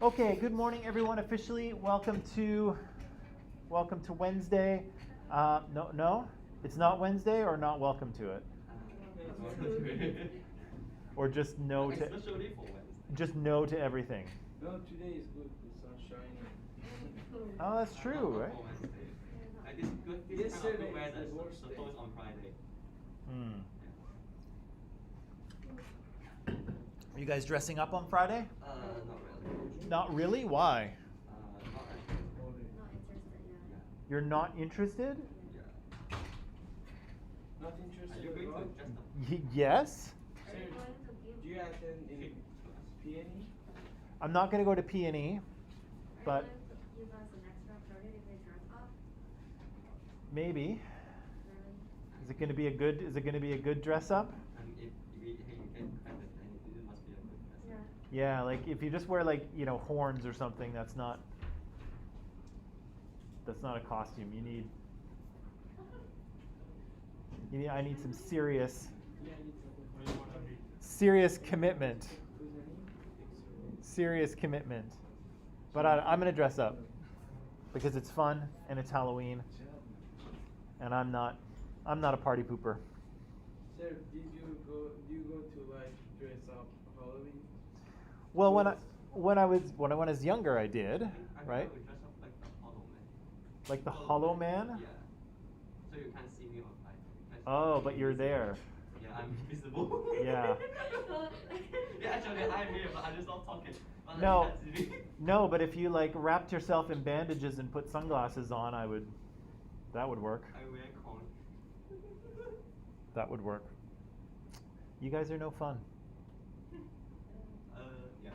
Okay, good morning, everyone. Officially, welcome to Wednesday. No, it's not Wednesday, or not welcome to it, or just no to Especially for Wednesday. just no to everything. No, today is good. The sun's shining. Oh, that's true, Not right? for Wednesday. Like this good, this kind of Yesterday good weather is is the worst day. supposed on Friday. Hmm. Yeah. Are you guys dressing up on Friday? Not really. Not really. Why? Not actually. Not interested Yeah. yet. You're not interested? Yeah. Not Are interested you at going all? to dress up? Yes. Are you going to Do you attend in PNE? I'm not going to go to P&E, but Are you going to give us an extra credit if they dress up? maybe. Really? Is it going to be a good? Is it going to be a good dress up? And if you get credit, then it must be a good dress. Yeah. Yeah, like if you just wear like horns or something, that's not a costume. I need some serious commitment. Serious commitment. But I'm gonna dress up because it's fun and it's Halloween, and I'm not a party pooper. Sir, do you go to like dress up Halloween? Well, when I was younger, I did, I right? would dress up like the Hollow Man. Like the Hollow Man. Yeah. So you can't see me on like. Oh, but you're there. Yeah, I'm visible. Yeah. Yeah, actually I'm here, but I'm just not talking. But like, No, you can't see me. no, but if you like wrapped yourself in bandages and put sunglasses on, that would work. I wear corn. That would work. You guys are no fun. Yeah.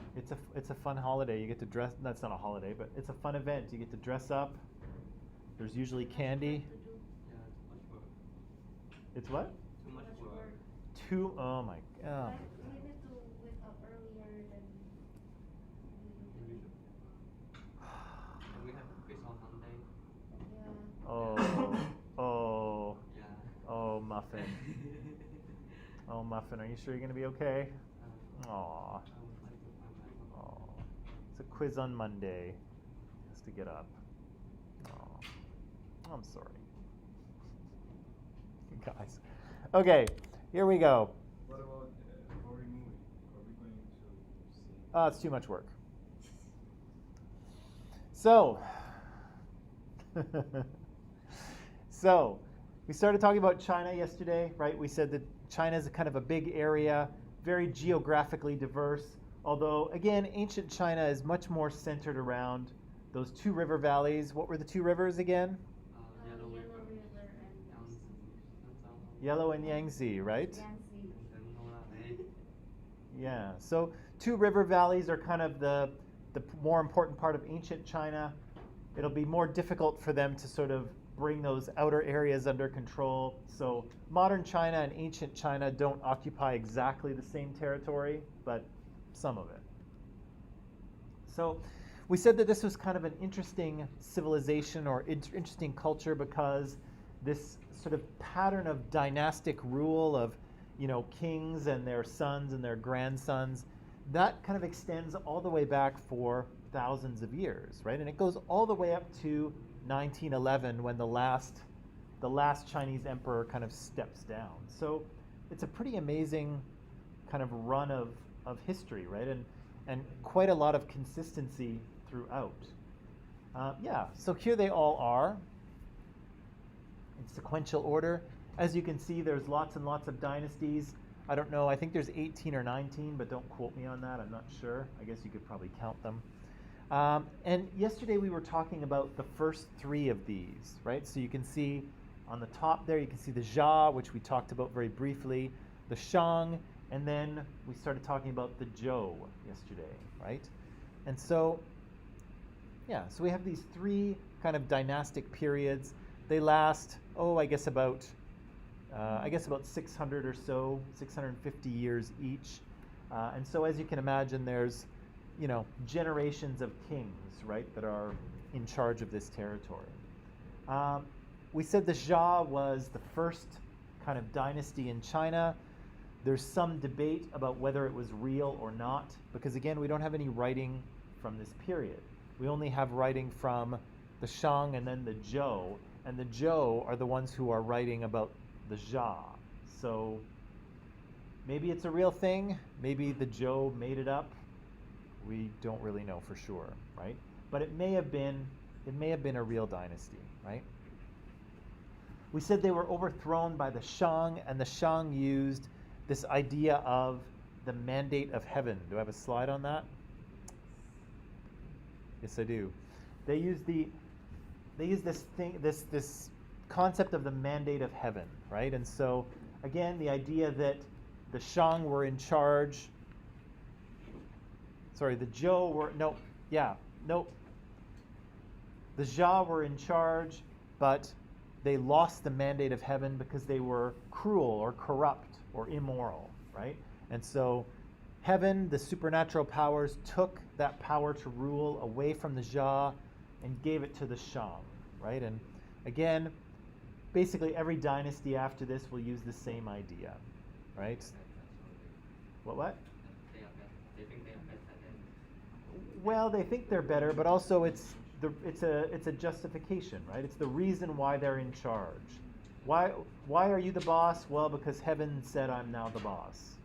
It's a fun holiday. You get to dress. That's not a holiday, but it's a fun event. You get to dress up. There's usually candy. Yeah, too much work. It's what? Too much work. Oh my god. Like, we need to wake up earlier than Usually. And we have quiz on Monday. yeah. Oh, Yeah. oh, Muffin. Oh, Muffin. Are you sure you're gonna be okay? Aw. I would like to find my Oh, it's a quiz on Monday. Has to get up. Oh, I'm sorry, guys. Okay, here we go. What about horror movie? Are we going to see? It's too much work. So, so we started talking about China yesterday, right? We said that China is a kind of a big area, very geographically diverse. Although, again, ancient China is much more centered around those two river valleys. What were the two rivers again? Yellow River. River and Yellow and Yangtze, right? Yangtze. Yeah. So two river valleys are kind of the more important part of ancient China. It'll be more difficult for them to sort of bring those outer areas under control. So modern China and ancient China don't occupy exactly the same territory, but some of it. So we said that this was kind of an interesting civilization or interesting culture because this sort of pattern of dynastic rule of, kings and their sons and their grandsons, that kind of extends all the way back for thousands of years, right? And it goes all the way up to 1911 when the last Chinese emperor kind of steps down. So it's a pretty amazing kind of run of history, right? And quite a lot of consistency throughout. So here they all are in sequential order. As you can see, there's lots and lots of dynasties. I don't know, I think there's 18 or 19, but don't quote me on that, I'm not sure. I guess you could probably count them. And yesterday we were talking about the first three of these, right? So you can see on the top there, you can see the Jia, which we talked about very briefly, the Shang, and then we started talking about the Zhou yesterday, right? And so, so we have these three kind of dynastic periods. They last, I guess about 600 or so, 650 years each. And so as you can imagine, there's, generations of kings, right, that are in charge of this territory. We said the Jia was the first kind of dynasty in China. There's some debate about whether it was real or not, because again, we don't have any writing from this period. We only have writing from the Shang and then the Zhou, and the Zhou are the ones who are writing about the Jia. So maybe it's a real thing, maybe the Zhou made it up. We don't really know for sure, right? But it may have been a real dynasty, right? We said they were overthrown by the Shang, and the Shang used this idea of the mandate of heaven. Do I have a slide on that? Yes, I do. They use this concept of the mandate of heaven, right? And so again, the idea that the Shang were in charge. Sorry, the Zhou were the Jia were in charge, but they lost the mandate of heaven because they were cruel or corrupt or immoral, right? And so heaven, the supernatural powers, took that power to rule away from the Jia and gave it to the Shang, right? And again, basically every dynasty after this will use the same idea, right? What? They think they are better than. Well, they think they're better, but also it's a justification, right? It's the reason why they're in charge. Why are you the boss? Well, because heaven said I'm now the boss,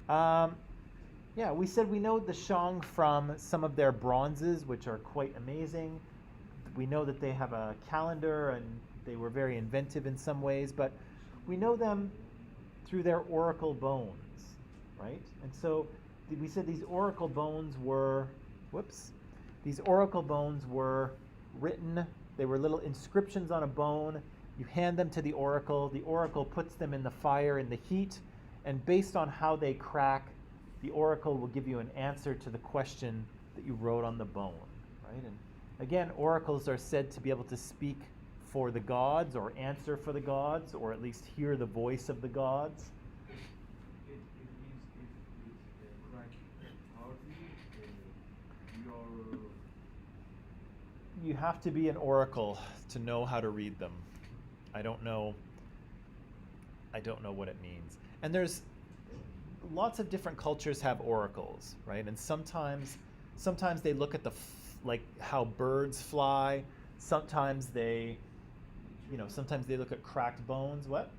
right? Yeah, we said we know the Shang from some of their bronzes, which are quite amazing. We know that they have a calendar and they were very inventive in some ways, but we know them through their oracle bones, right? And so we said these oracle bones were, these oracle bones were written. They were little inscriptions on a bone. You hand them to the oracle puts them in the fire in the heat, and based on how they crack, the oracle will give you an answer to the question that you wrote on the bone, right? And again, oracles are said to be able to speak for the gods or answer for the gods, or at least hear the voice of the gods. It means if it's crack hardly, You have to be an oracle to know how to read them. I don't know what it means. And there's lots of different cultures have oracles, right? And sometimes they look at like how birds fly. Sometimes they look at cracked bones. What?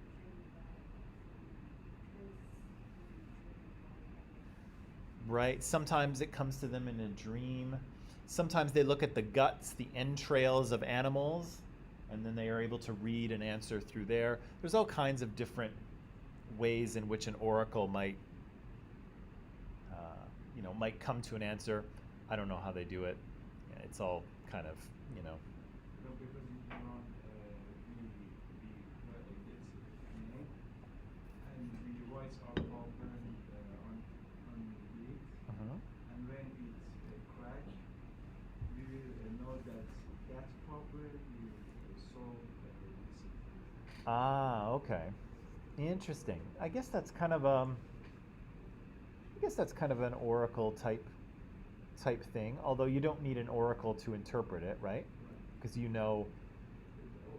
Right? Sometimes it comes to them in a dream. Sometimes they look at the guts, the entrails of animals, and then they are able to read and answer through there. There's all kinds of different ways in which an oracle might come to an answer. I don't know how they do it. Yeah, it's all kind of, No, because you cannot be and we write our problem on it, and when it's crack, we will know that problem will solve this. Ah, okay. Interesting. I guess that's kind of an oracle type thing, although you don't need an oracle to interpret it, right? Because you know.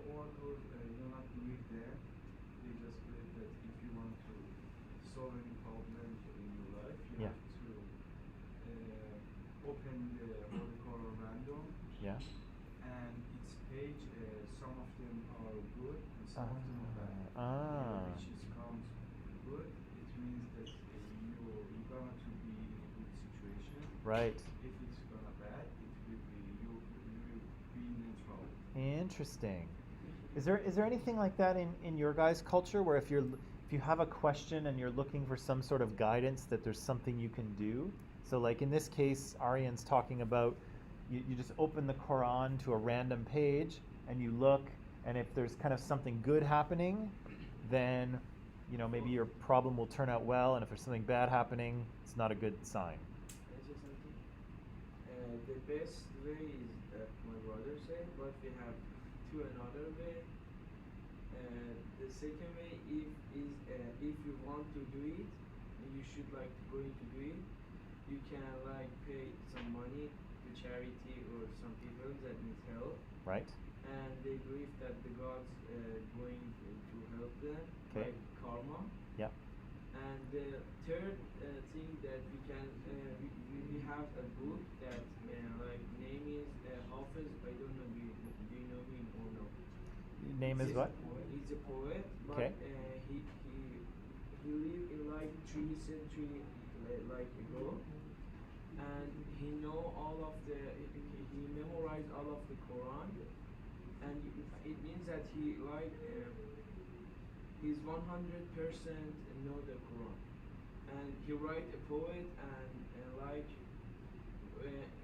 Oracles do not live there. They just believe that if you want to solve any problems in your life, you Yeah. have to open the oracle random, Yeah. and each page, some of them are good and some of them are bad. Which is comes good, it means that you're gonna to be in a good situation. Right. If it's gonna bad, it will be you will be in trouble. Interesting. Is there anything like that in your guys' culture where if you have a question and you're looking for some sort of guidance, that there's something you can do? So like in this case, Aryan's talking about you just open the Quran to a random page and you look, and if there's kind of something good happening, then maybe your problem will turn out well, and if there's something bad happening, it's not a good sign. Can I say something? The best way is that my brother said, but we have another way. The second way, if you want to do it, and you should going to do it, you can pay some money to charity or some people that need help. Right. And they believe that the gods going to help them, Okay. like karma. Yeah. And the third thing that we can we have a book that like name is Hafiz. I don't know do you know him or no? Name is He's what? He's a poet, but Okay. He lived in like 3 century like ago, and he know all of the he memorized all of the Quran, and it means that he like he's 100% know the Quran, and he write a poet, and like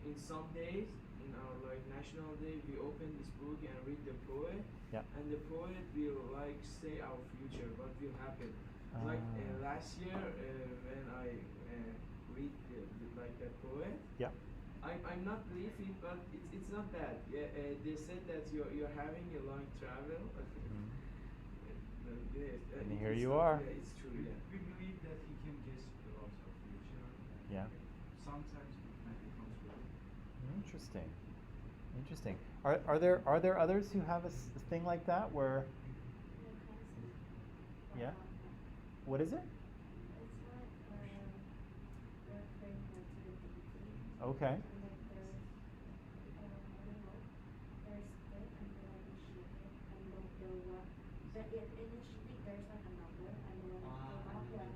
in some days in our like national day we open this book and read the poet, Yeah. and the poet will like say our future, what will happen. Like last year when I read like that poet, Yeah. I'm not believing, but it's not bad. Yeah, they said that you're having a long travel. Yes, And it- here it's you not- are. Yeah, it's true. Yeah. We believe that he can guess a lot of future. Yeah. Sometimes it becomes good. Interesting. Interesting. Are there others who have a thing like that where? Yeah. What is it? It's like they're praying to the deity. Okay. And like there's I don't know, there's stick and then like you shake it and they'll what but initially there's like a number and then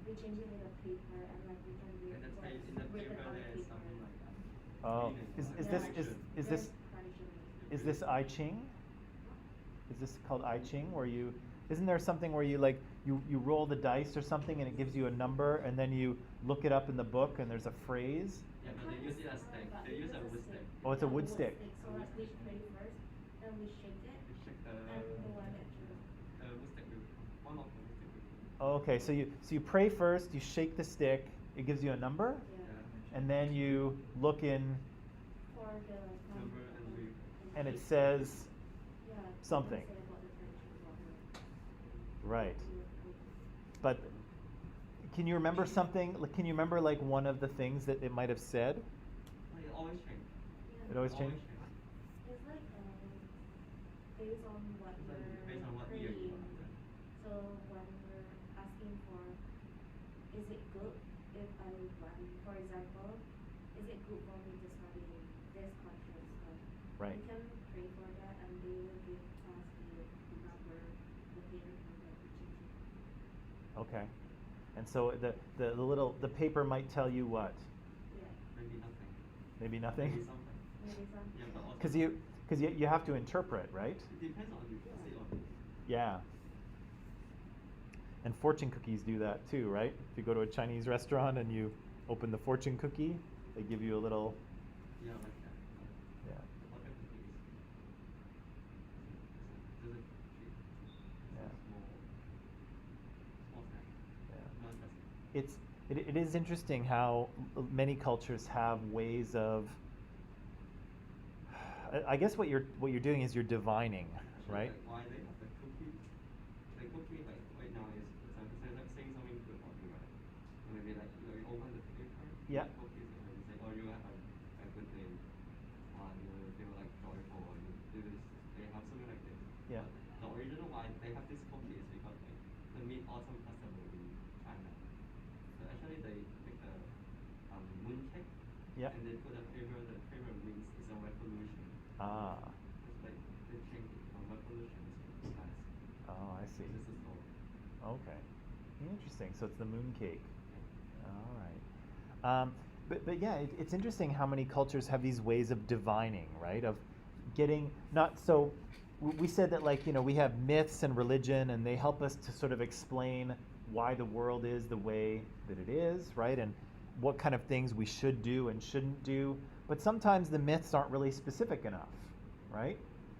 we change it with a paper and like we can read And that's like in the written paper on the there is paper. something like that. Oh, Meaning. is Yeah, this like is there's this punishment. is this I Ching? Is this called I Ching where you isn't there something where you like you roll the dice or something and it gives you a number and then you look it up in the book and there's a phrase? Yeah, but they use it as stick. They use a wood stick. Oh, it's a wood stick. So like we pray first, then we shake it, You shake the and the one that you wood stick will one of the wood stick will Oh, okay, so you pray first, you shake the stick, it gives you a number, yeah. and then you look in For the number and read. and it says yeah, something. say about the punishment of Right. the- But can you remember something? Can you remember like one of the things that it might have said? Well, it always change. Yeah. It always changes? It's like based on what It's like we're based on what year you praying. are. So when we're asking for, is it good if I run? For example, is it good for me to study this country stuff? Right. We can pray for that, and they will give us the number, the paper number to change it. Okay. And so the paper might tell you what? Yeah, Maybe nothing. Maybe nothing? Maybe something. maybe some. Yeah, but also Because you have to interpret, right? it depends on you. Say on Yeah. And fortune cookies do that too, right? If you go to a Chinese restaurant and you open the fortune cookie, they give you a little, yeah, like that. yeah. The pocket cookies. Does it treat? Yeah. Small snack. Yeah. Non-testing. It is interesting how many cultures have ways of. I guess what you're doing is you're divining, right? Like why they have the cookie? The cookie like right now is for example like saying something good about you, right? So maybe like you open the paper. Yeah. The cookies and you say, oh, you have a good day. You feel like joyful or you do this. They have something like this. Yeah. But the original why they have this cookie is because like the Mid-Autumn Festival in China. So actually they make a moon cake. Yeah. And they put a paper. The paper means it's a revolution. Ah. It's like they change it from revolution to class. Oh, I see. This is all. Okay. Interesting. So it's the moon cake. Yeah. All right. But yeah, it's interesting how many cultures have these ways of divining, right? Of getting not so. We said that like we have myths and religion, and they help us to sort of explain why the world is the way that it is, right? And what kind of things we should do and shouldn't do. But sometimes the myths aren't really specific enough, right?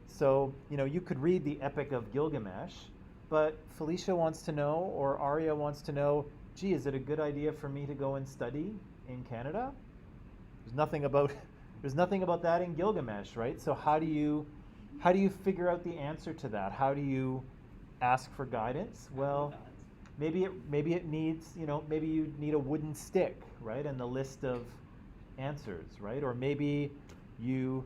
So you could read the Epic of Gilgamesh, but Felicia wants to know, or Arya wants to know, gee, is it a good idea for me to go and study in Canada? There's nothing about that in Gilgamesh, right? So how do you figure out the answer to that? How do you ask for guidance? Well, maybe it needs, maybe you need a wooden stick, right? And the list of answers, right? Or maybe you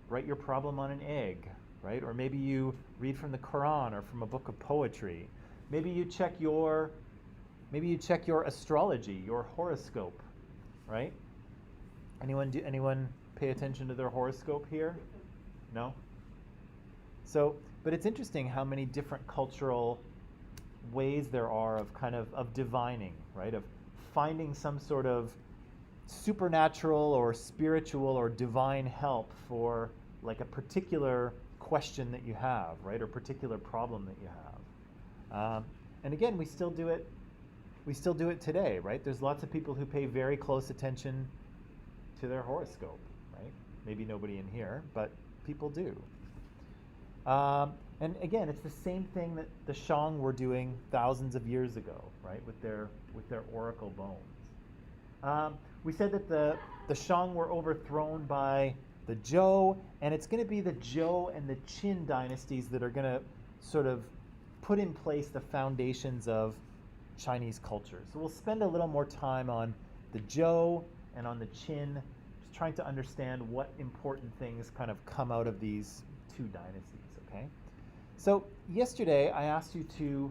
write your problem on an egg, right? Or maybe you read from the Quran or from a book of poetry. Maybe you check your Maybe you check your astrology, your horoscope, right? Anyone pay attention to their horoscope here? No? So, but it's interesting how many different cultural ways there are of kind of divining, right? Of finding some sort of supernatural or spiritual or divine help for like a particular question that you have, right? Or particular problem that you have. And again, we still do it. We still do it today, right? There's lots of people who pay very close attention to their horoscope, right? Maybe nobody in here, but people do. And again, it's the same thing that the Shang were doing thousands of years ago, right? With their oracle bones. We said that the Shang were overthrown by the Zhou, and it's going to be the Zhou and the Qin dynasties that are going to sort of put in place the foundations of Chinese culture. So we'll spend a little more time on the Zhou and on the Qin, just trying to understand what important things kind of come out of these two dynasties, okay? So yesterday I asked you to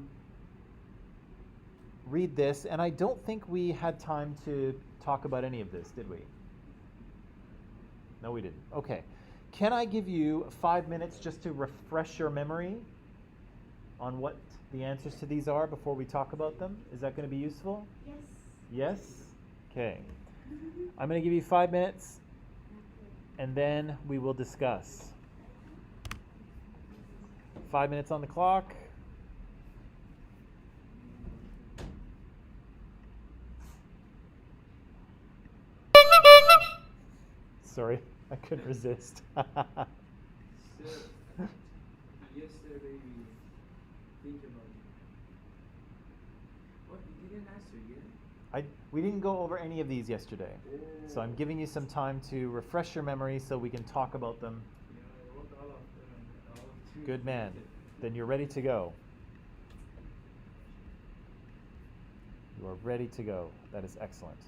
read this, and I don't think we had time to talk about any of this, did we? No, we didn't. Okay. Can I give you 5 minutes just to refresh your memory on what the answers to these are before we talk about them? Is that going to be useful? Yes. Yes? Okay. I'm going to give you 5 minutes, and then we will discuss. 5 minutes on the clock. Sorry, I couldn't resist. So, yesterday we think about it. What, you didn't answer yet? We didn't go over any of these yesterday. So I'm giving you some time to refresh your memory so we can talk about them. Yeah, I wrote all of them. All three. Good man. Then you're ready to go. You are ready to go. That is excellent.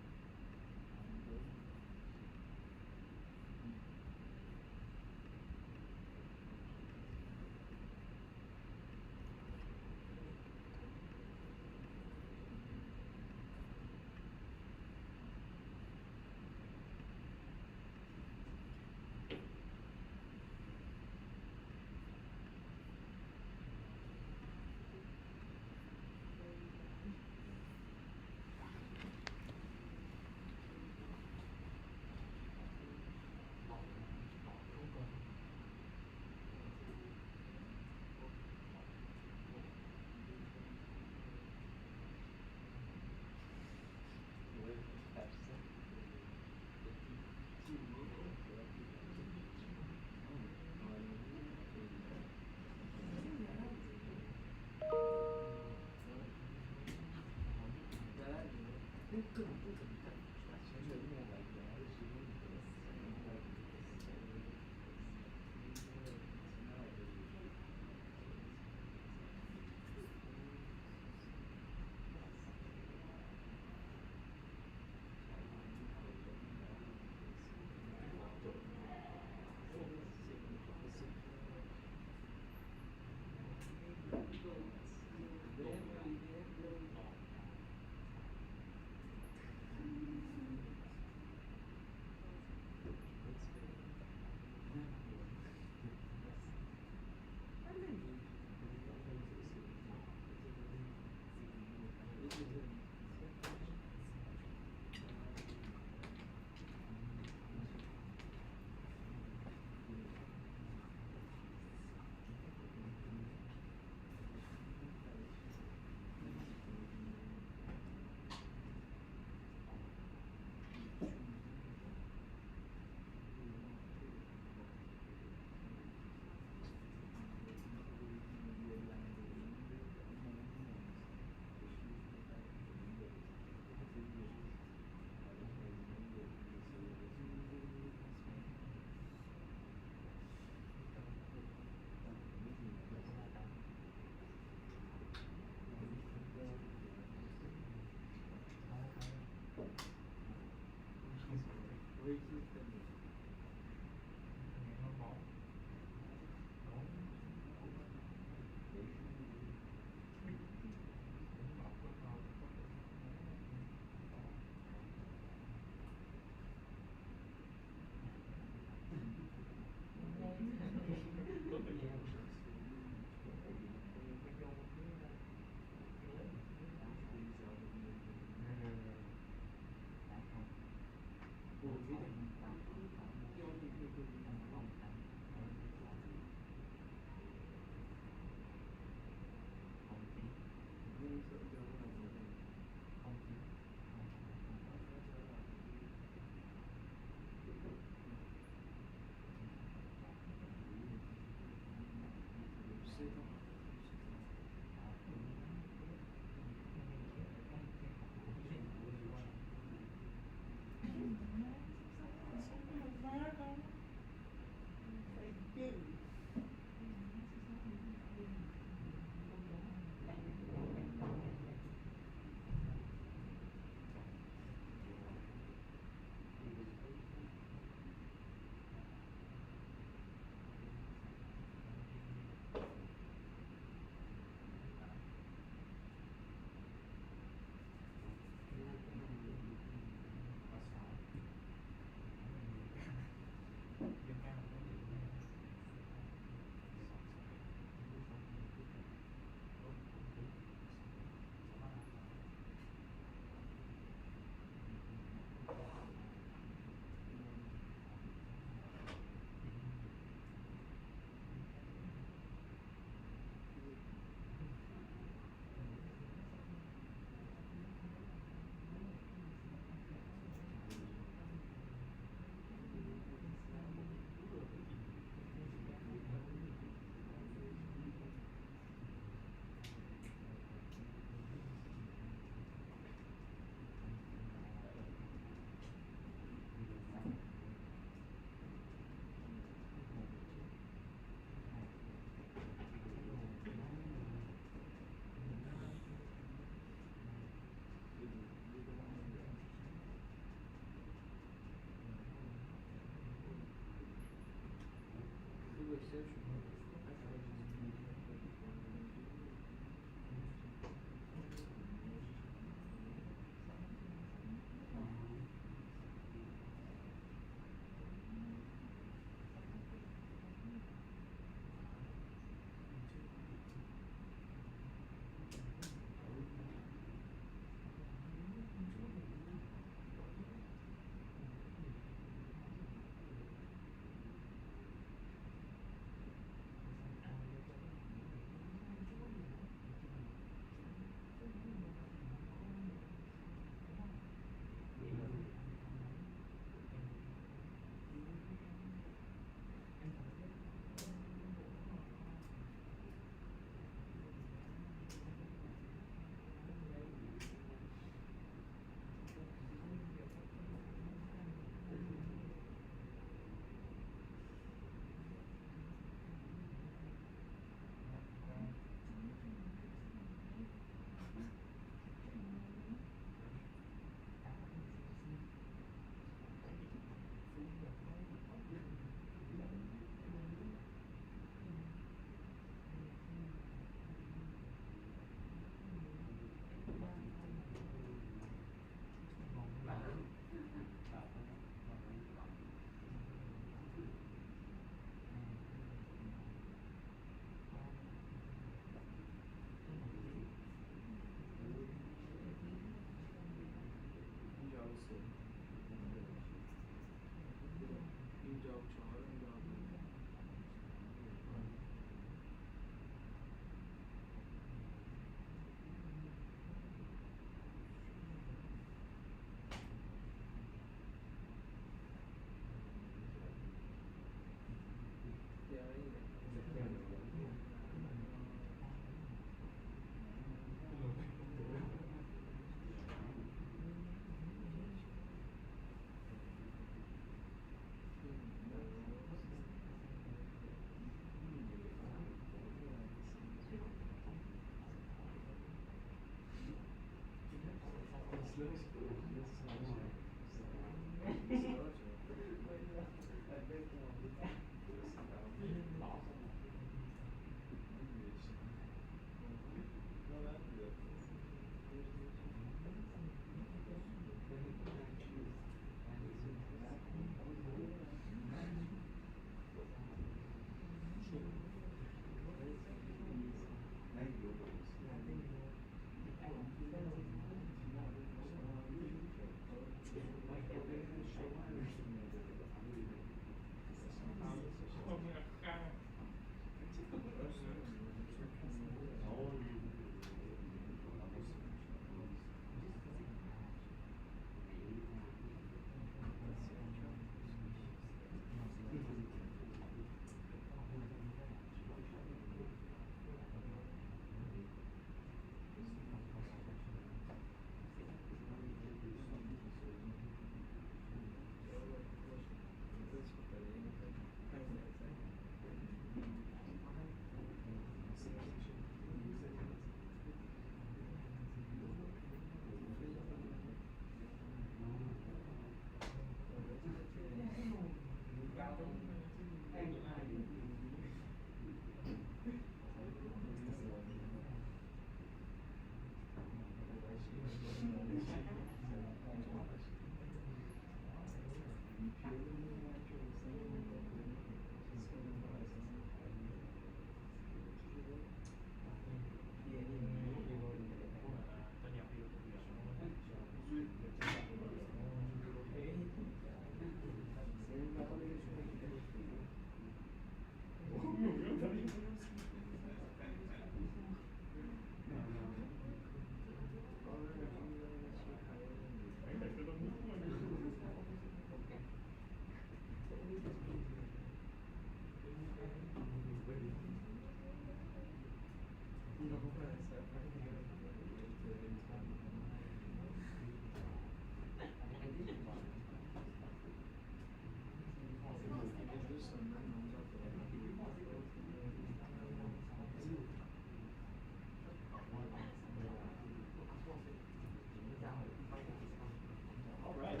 All right.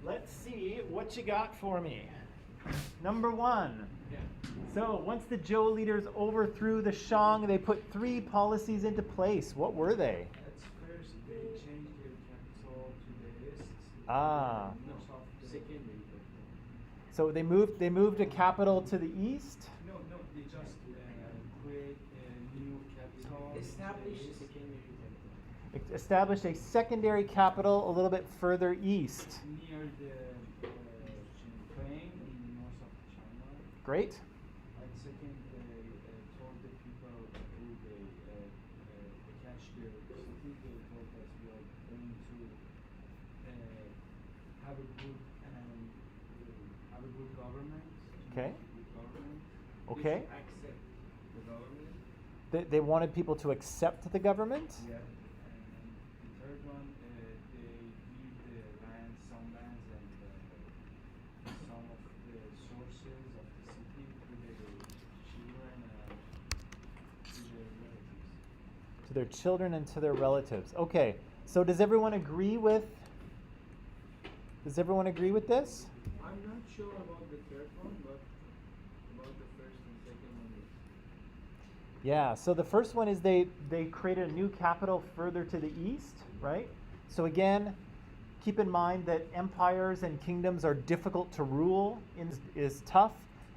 Let's see what you got for me. Number one. So once the Zhou leaders overthrew the Shang, they put 3 policies into place. What were they? At first, they changed their capital to the east. Ah. Most of the So they moved a capital to the east. no, they just create a new capital. Established a secondary capital a little bit further east. Near the plain in the north of China. Great. And second, they told the people who they catch their city, they told us we are going to have a good government. Okay. Good government. Okay. They should accept the government. They wanted people to accept the government. Yeah. And the third one, they give the land, some lands and some of the sources of the city to their children and to their relatives. To their children and to their relatives. Okay. So does everyone agree with this? I'm not sure about the third one, but about the first and second one. Yeah, so the first one is they created a new capital further to the east, right? So again, keep in mind that empires and kingdoms are difficult to rule, is tough.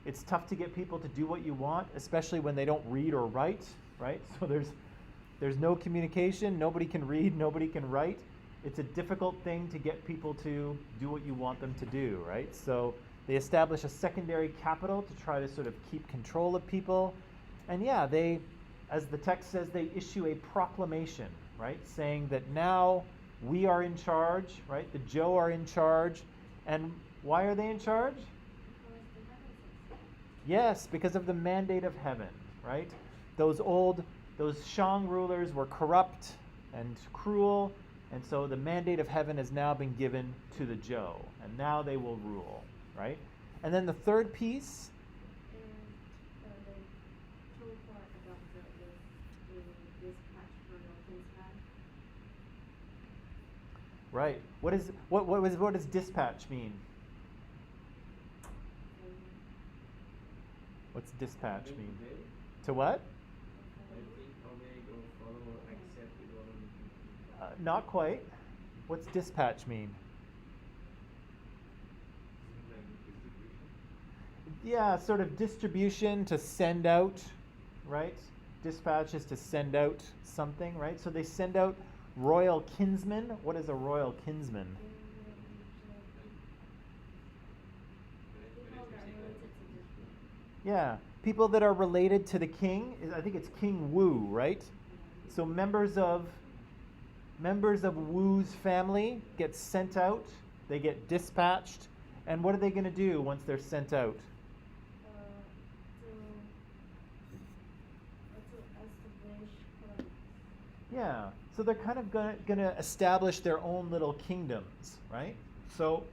It's tough to get people to do what you want, especially when they don't read or write, right? So there's no communication, nobody can read, nobody can write. It's a difficult thing to get people to do what you want them to do, right? So they establish a secondary capital to try to sort of keep control of people. And yeah, they, as the text says, they issue a proclamation, right? Saying that now we are in charge, right? The Zhou are in charge. And why are they in charge? Yes, because of the mandate of heaven, right? Those Shang rulers were corrupt and cruel, and so the mandate of heaven has now been given to the Zhou, and now they will rule, right? And then the third piece, Right. What does dispatch mean? What's dispatch Obey, mean? obey. To what? I think obey or follow or accept is what I'm thinking. Not quite. What's dispatch mean? Isn't that distribution? Yeah, sort of distribution, to send out, right? Dispatch is to send out something, right? So they send out royal kinsmen. What is a royal kinsman? Yeah, people that are related to the king. I think it's King Wu, right? So members of Wu's family get sent out. They get dispatched, and what are they going to do once they're sent out? Yeah, so they're kind of going to establish their own little kingdoms, right? So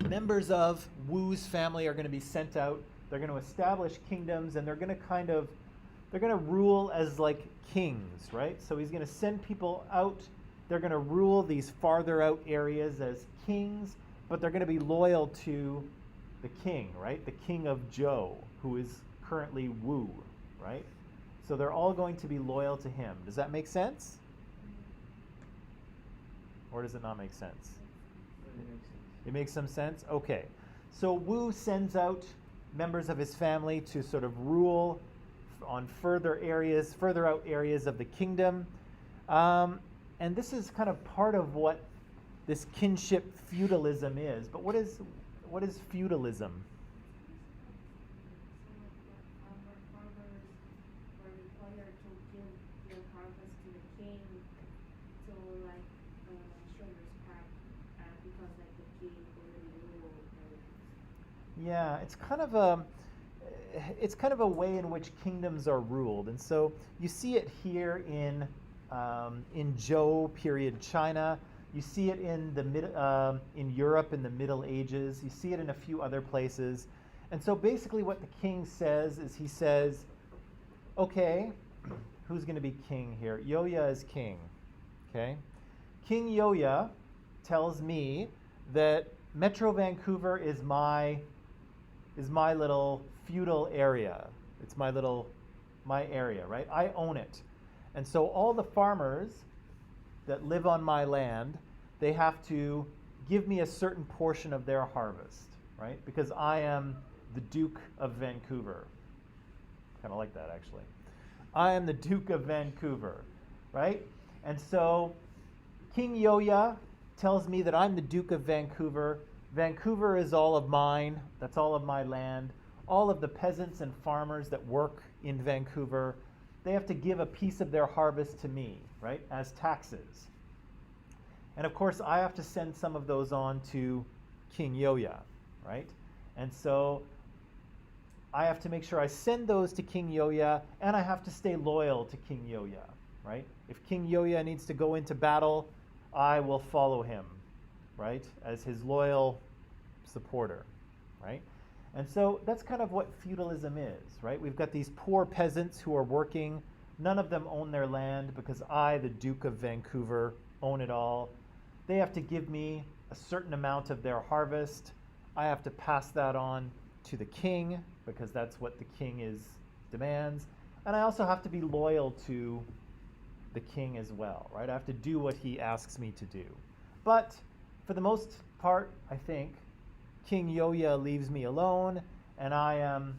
members of Wu's family are going to be sent out. They're going to establish kingdoms, and they're going to rule as like kings, right? So he's going to send people out. They're going to rule these farther out areas as kings, but they're going to be loyal to the king, right? The king of Zhou, who is currently Wu, right? So they're all going to be loyal to him. Does that make sense? Or does it not make sense? That makes sense. It makes some sense? Okay. So Wu sends out members of his family to sort of rule on further out areas of the kingdom. And this is kind of part of what this kinship feudalism is. But what is feudalism? Yeah, it's kind of a way in which kingdoms are ruled, and so you see it here in Zhou period China. You see it in Europe in the Middle Ages. You see it in a few other places, and so basically what the king says is he says, "Okay, who's going to be king here? Yoya is king. Okay, King Yoya tells me that Metro Vancouver is my little feudal area. It's my area, right? I own it. And so all the farmers that live on my land, they have to give me a certain portion of their harvest, right? Because I am the Duke of Vancouver. Kind of like that, actually. I am the Duke of Vancouver, right? And so King Yoya tells me that I'm the Duke of Vancouver. Vancouver is all of mine. That's all of my land. All of the peasants and farmers that work in Vancouver, they have to give a piece of their harvest to me, right, as taxes. And of course, I have to send some of those on to King Yoya, right? And so I have to make sure I send those to King Yoya, and I have to stay loyal to King Yoya, right? If King Yoya needs to go into battle, I will follow him, right, as his loyal supporter, right? And so that's kind of what feudalism is, right? We've got these poor peasants who are working. None of them own their land because I, the Duke of Vancouver, own it all. They have to give me a certain amount of their harvest. I have to pass that on to the king because that's what the king demands. And I also have to be loyal to the king as well, right? I have to do what he asks me to do. But for the most part, I think, King Yoya leaves me alone, and I am,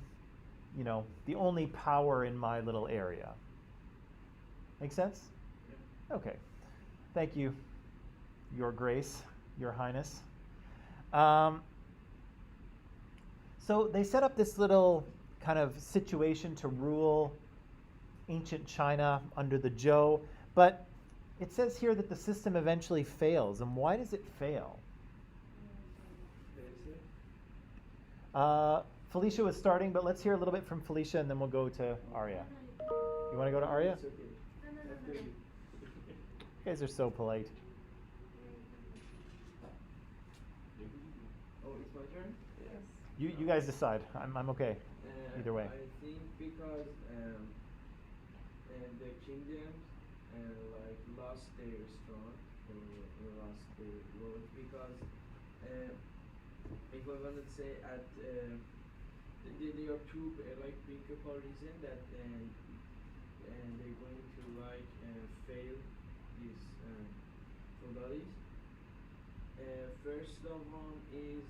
the only power in my little area. Make sense? Okay. Thank you, Your Grace, Your Highness. So they set up this little kind of situation to rule ancient China under the Zhou, but it says here that the system eventually fails. And why does it fail? Felicia was starting, but let's hear a little bit from Felicia, and then we'll go to Arya. You want to go to Arya? It's okay. After you. You guys are so polite. Oh, it's my turn? Yes. You guys decide. I'm okay. Either way. I think because the kingdoms like lost their throne or lost their road because if I wanna say at there are two like principal reason that and they're going to like fail this feudalism. First of one is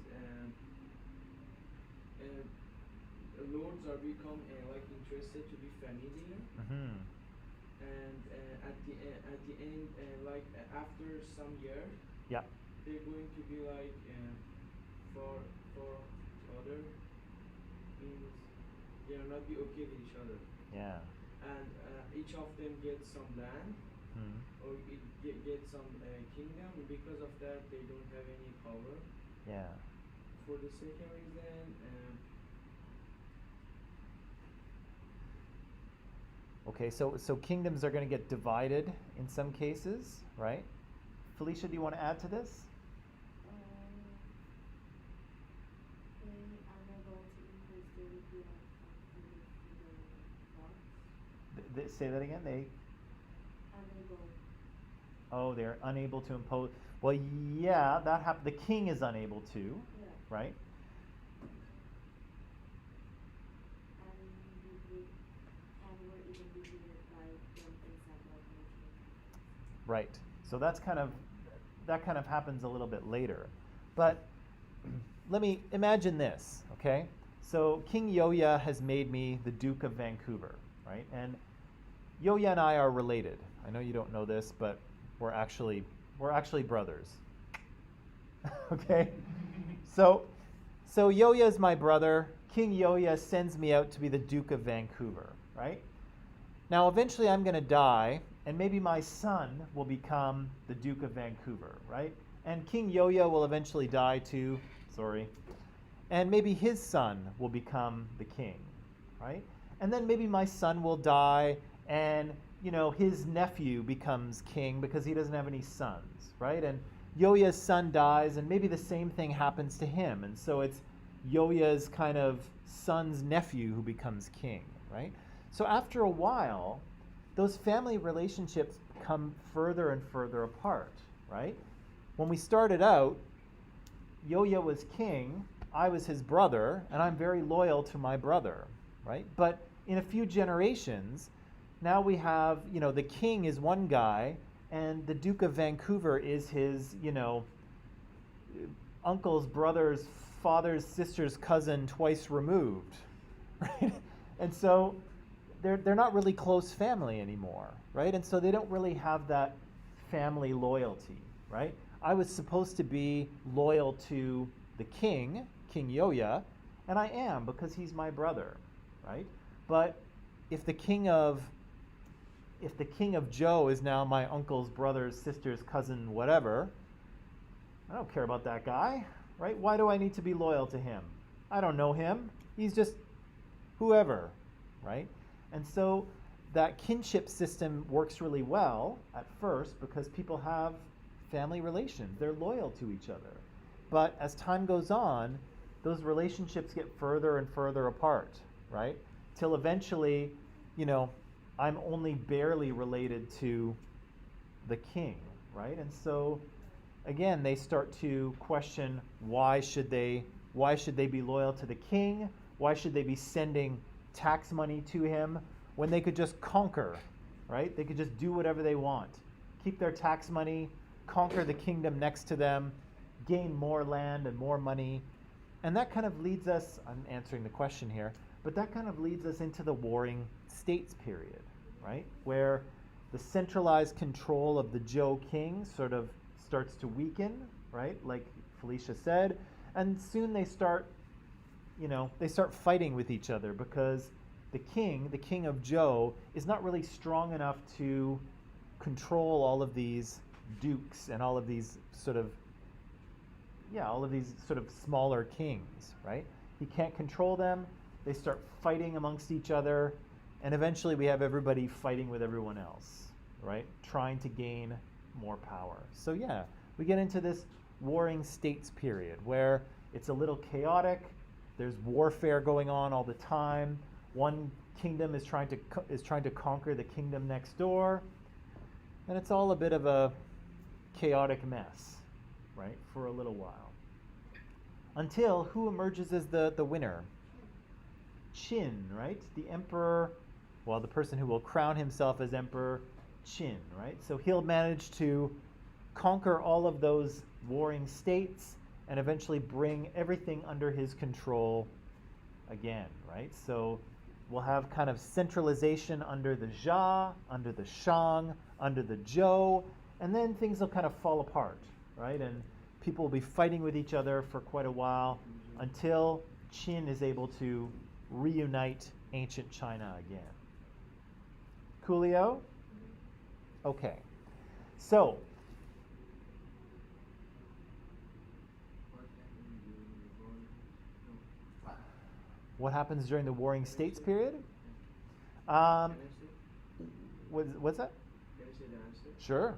lords are become like interested to be familiar, Mm-hmm. and at the end like after some years Yeah. they're going to be like for other means they are not be okay with each other, Yeah. and each of them gets some land Mm. or get some kingdom, and because of that they don't have any power. Yeah. For the second reason, Okay, so kingdoms are going to get divided in some cases, right? Felicia, do you want to add to this? They unable to increase the repeal of the laws. Say that again. Unable. Oh, they're unable to impose. Well, yeah, that happened. The king is unable to, Yeah. right? And were even defeated by them inside of military. Right. So that kind of happens a little bit later. But let me imagine this, okay? So King Yoya has made me the Duke of Vancouver, right? And Yoya and I are related. I know you don't know this, but we're actually brothers. Okay? So Yoya is my brother. King Yoya sends me out to be the Duke of Vancouver, right? Now eventually I'm going to die, and maybe my son will become the Duke of Vancouver, right? And King Yoya will eventually die too, sorry. And maybe his son will become the king, right? And then maybe my son will die, and his nephew becomes king because he doesn't have any sons, right? And Yoya's son dies, and maybe the same thing happens to him, and so it's Yoya's kind of son's nephew who becomes king, right? So after a while, those family relationships come further and further apart, right? When we started out, Yoya was king, I was his brother, and I'm very loyal to my brother, right? But in a few generations, now we have, the king is one guy, and the Duke of Vancouver is his, uncle's, brother's, father's, sister's cousin twice removed, right? And so they're not really close family anymore, right? And so they don't really have that family loyalty, right? I was supposed to be loyal to the king, King Yoya, and I am because he's my brother, right? But if the king of Joe is now my uncle's, brother's, sister's, cousin, whatever, I don't care about that guy, right? Why do I need to be loyal to him? I don't know him. He's just whoever, right? And so that kinship system works really well at first because people have family relations. They're loyal to each other. But as time goes on, those relationships get further and further apart, right? Till eventually, I'm only barely related to the king, right? And so again, they start to question why should they be loyal to the king? Why should they be sending tax money to him when they could just conquer, right? They could just do whatever they want. Keep their tax money, conquer the kingdom next to them, gain more land and more money. And that kind of leads us, I'm answering the question here, but that kind of leads us into the Warring States period, right? Where the centralized control of the Zhou king sort of starts to weaken, right? Like Felicia said, and soon they start fighting with each other because the king of Zhou, is not really strong enough to control all of these dukes and all of these sort of smaller kings, right? He can't control them. They start fighting amongst each other, and eventually we have everybody fighting with everyone else, right? Trying to gain more power. So yeah, we get into this Warring States period where it's a little chaotic. There's warfare going on all the time. One kingdom is trying to conquer the kingdom next door. And it's all a bit of a chaotic mess, right, for a little while. Until who emerges as the winner? Qin, right? The emperor, well, the person who will crown himself as emperor, Qin, right? So he'll manage to conquer all of those warring states and eventually bring everything under his control again, right? So we'll have kind of centralization under the Jia, under the Shang, under the Zhou, and then things will kind of fall apart, right? And people will be fighting with each other for quite a while until Qin is able to reunite ancient China again. Coolio? Okay. So, what happens during the Warring States period? Can I say? What's that? Can I say the answer? Sure.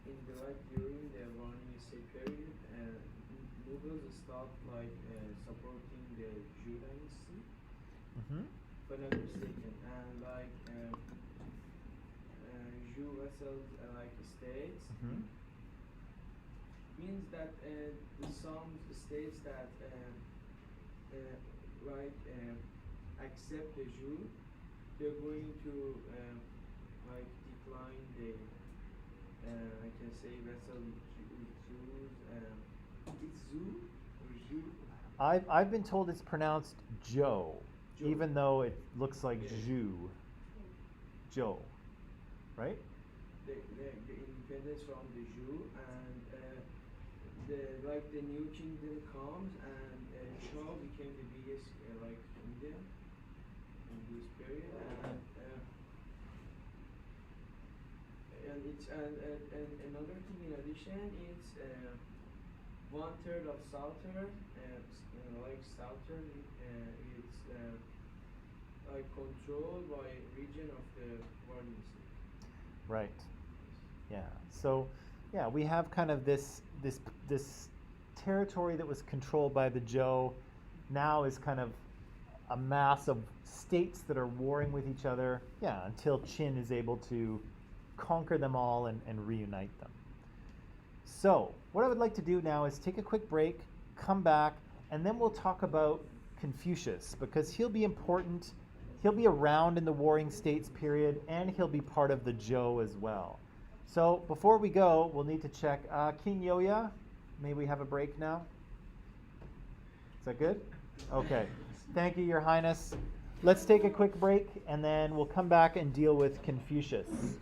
In the during the Warring State period, Mughals stopped supporting the Zhou dynasty, Mm-hmm. if I'm not mistaken, and Zhou vassals states Mm-hmm. means that some states that accept the Zhou, they're going to decline the I can say vassal Jews. It's Zhu or Zhu. I've been told it's pronounced Zhou, Zhou. even though it looks like Zhu. Zhou, right? The independence from the Zhu, and the new kingdom comes, and Shao became the biggest kingdom in this period, and it's and another thing in addition, it's 1/3 of southern, southern, it's controlled by region of the Warring State. Right. Yeah. So, yeah, we have kind of this territory that was controlled by the Zhou now is kind of a mass of states that are warring with each other. Yeah, until Qin is able to conquer them all and reunite them. So, what I would like to do now is take a quick break, come back, and then we'll talk about Confucius because he'll be important. He'll be around in the Warring States period, and he'll be part of the Zhou as well. So before we go, we'll need to check. King Yoya, may we have a break now? Is that good? Okay. Thank you, Your Highness. Let's take a quick break, and then we'll come back and deal with Confucius.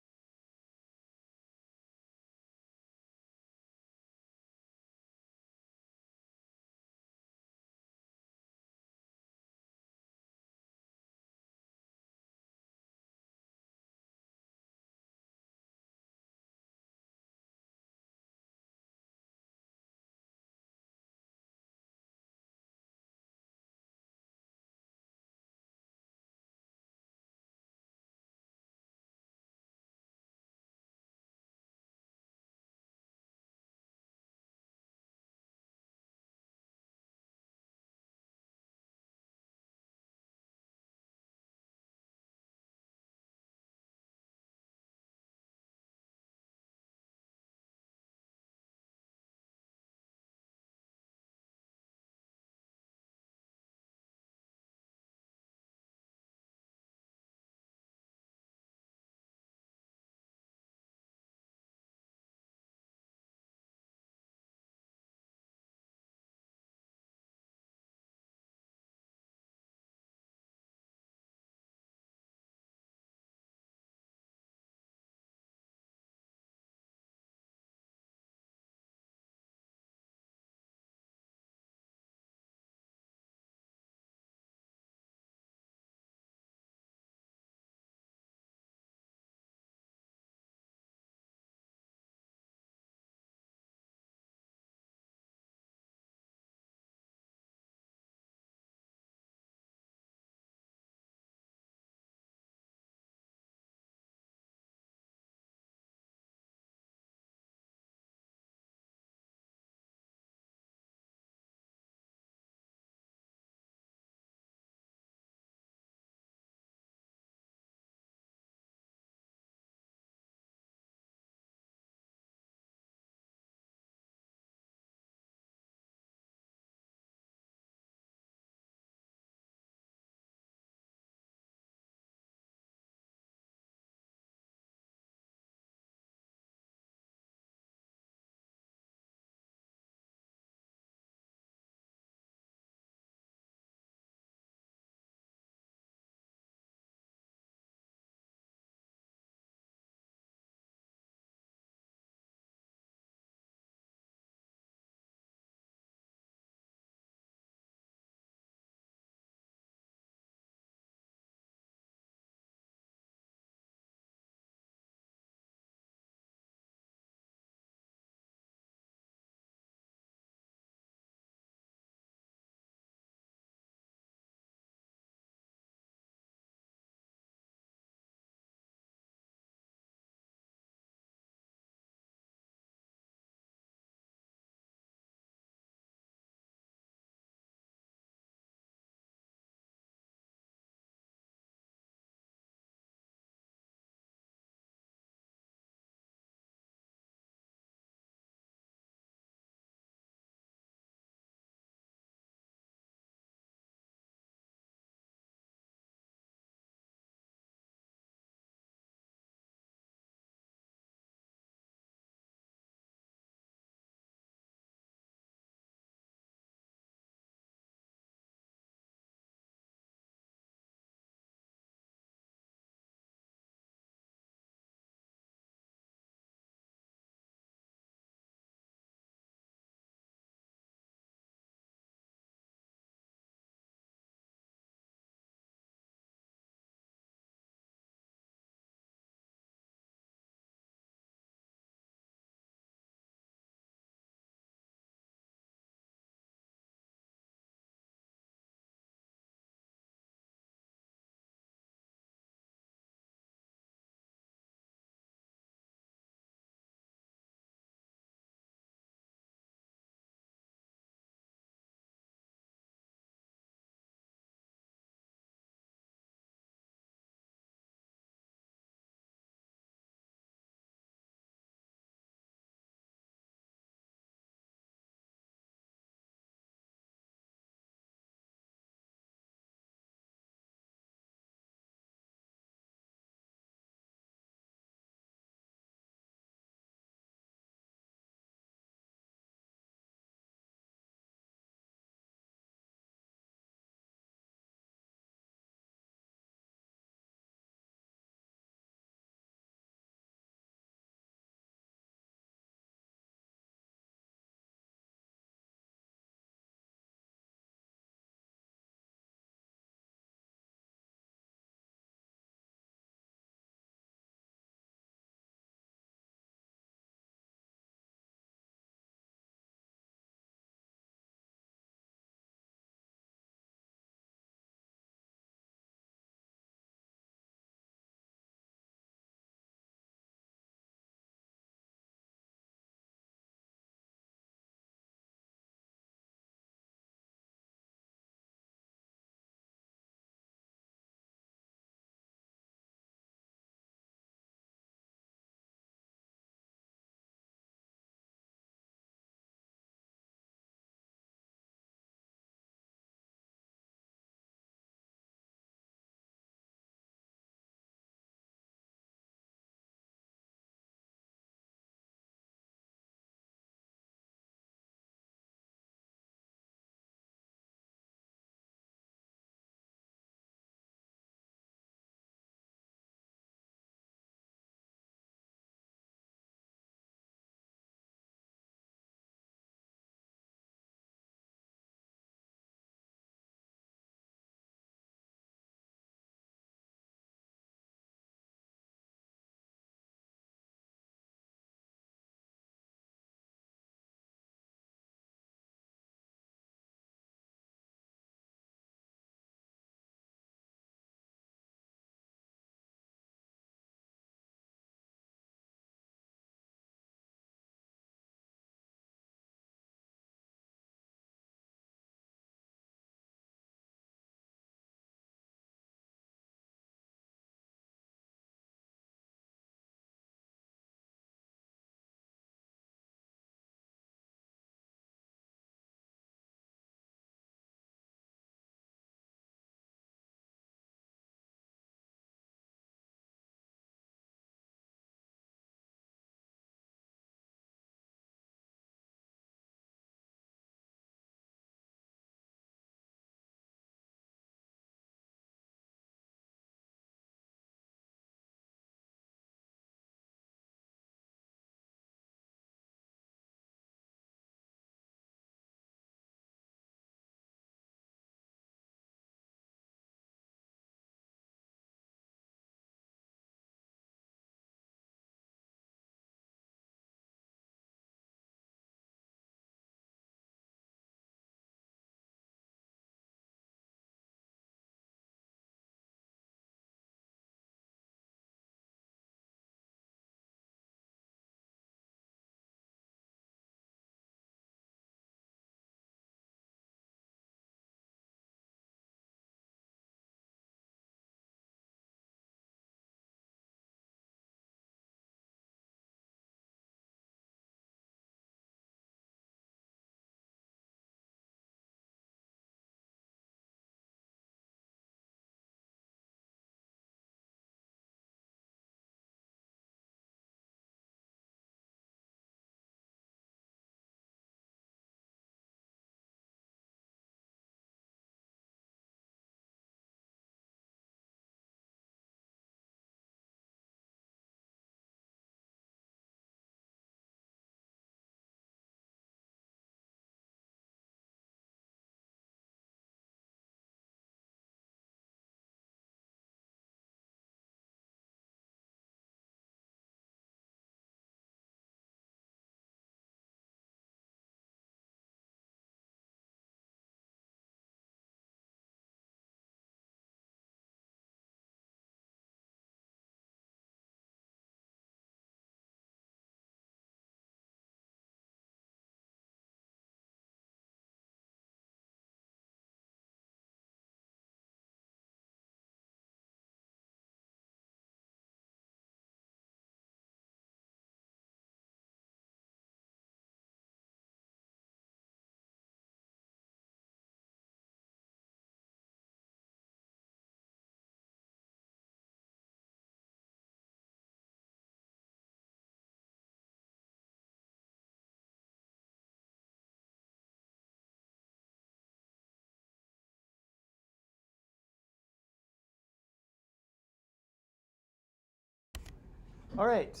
All right.